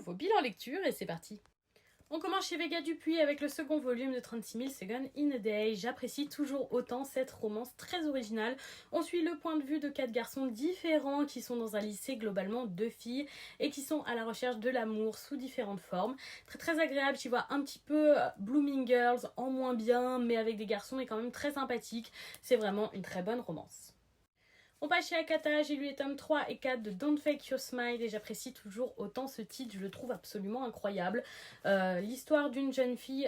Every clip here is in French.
nouveau bilan lecture et c'est parti. On commence chez Vega Dupuis avec le second volume de 36 000 Seconds in a Day. J'apprécie toujours autant cette romance très originale. On suit le point de vue de 4 garçons différents qui sont dans un lycée globalement 2 filles et qui sont à la recherche de l'amour sous différentes formes. Très très agréable, tu vois un petit peu Blooming Girls en moins bien mais avec des garçons et quand même très sympathiques. C'est vraiment une très bonne romance. On passe chez Akata, j'ai lu les tomes 3 et 4 de Don't Fake Your Smile et j'apprécie toujours autant ce titre, je le trouve absolument incroyable. L'histoire d'une jeune fille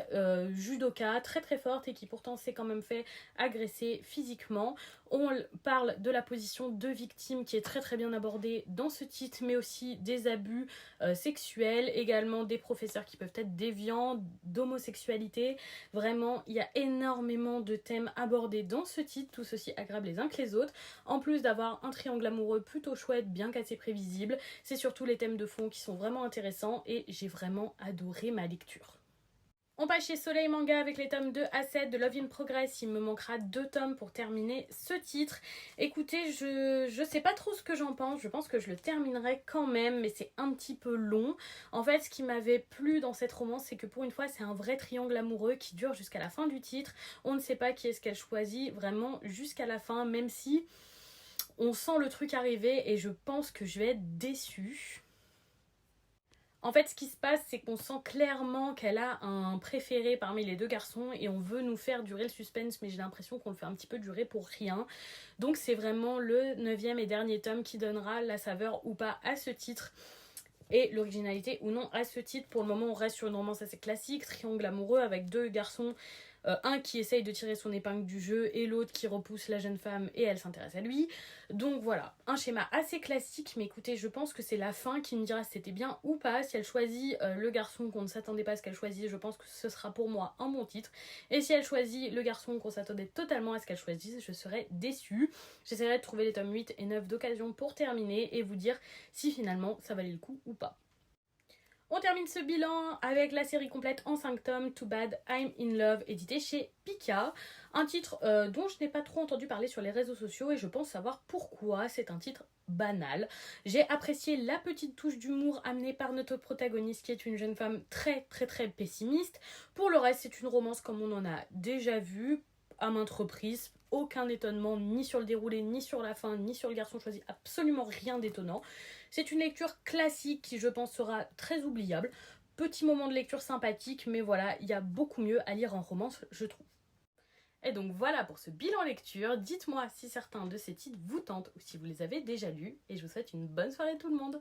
judoka très très forte et qui pourtant s'est quand même fait agresser physiquement. On parle de la position de victime qui est très très bien abordée dans ce titre, mais aussi des abus sexuels, également des professeurs qui peuvent être déviants, d'homosexualité. Vraiment, il y a énormément de thèmes abordés dans ce titre, tous aussi agréables les uns que les autres. En plus d'avoir un triangle amoureux plutôt chouette, bien qu'assez prévisible, c'est surtout les thèmes de fond qui sont vraiment intéressants et j'ai vraiment adoré ma lecture. On passe chez Soleil Manga avec les tomes 2 à 7 de Love in Progress. Il me manquera 2 tomes pour terminer ce titre. Écoutez, je sais pas trop ce que j'en pense. Je pense que je le terminerai quand même, mais c'est un petit peu long. En fait, ce qui m'avait plu dans cette romance, c'est que pour une fois, c'est un vrai triangle amoureux qui dure jusqu'à la fin du titre. On ne sait pas qui est-ce qu'elle choisit, vraiment jusqu'à la fin, même si on sent le truc arriver et je pense que je vais être déçue. En fait, ce qui se passe, c'est qu'on sent clairement qu'elle a un préféré parmi les 2 garçons et on veut nous faire durer le suspense, mais j'ai l'impression qu'on le fait un petit peu durer pour rien. Donc c'est vraiment le 9e et dernier tome qui donnera la saveur ou pas à ce titre et l'originalité ou non à ce titre. Pour le moment, on reste sur une romance assez classique, triangle amoureux avec 2 garçons. Un qui essaye de tirer son épingle du jeu et l'autre qui repousse la jeune femme et elle s'intéresse à lui. Donc voilà, un schéma assez classique, mais écoutez, je pense que c'est la fin qui me dira si c'était bien ou pas. Si elle choisit le garçon qu'on ne s'attendait pas à ce qu'elle choisisse, je pense que ce sera pour moi un bon titre. Et si elle choisit le garçon qu'on s'attendait totalement à ce qu'elle choisisse, je serais déçue. J'essaierai de trouver les tomes 8 et 9 d'occasion pour terminer et vous dire si finalement ça valait le coup ou pas. On termine ce bilan avec la série complète en 5 tomes, Too Bad I'm in Love, édité chez Pika. Un titre dont je n'ai pas trop entendu parler sur les réseaux sociaux et je pense savoir pourquoi. C'est un titre banal. J'ai apprécié la petite touche d'humour amenée par notre protagoniste qui est une jeune femme très très très pessimiste. Pour le reste, c'est une romance comme on en a déjà vu à maintes reprises. Aucun étonnement ni sur le déroulé, ni sur la fin, ni sur le garçon choisi, absolument rien d'étonnant. C'est une lecture classique qui je pense sera très oubliable. Petit moment de lecture sympathique, mais voilà, il y a beaucoup mieux à lire en romance, je trouve. Et donc voilà pour ce bilan lecture. Dites-moi si certains de ces titres vous tentent ou si vous les avez déjà lus. Et je vous souhaite une bonne soirée tout le monde.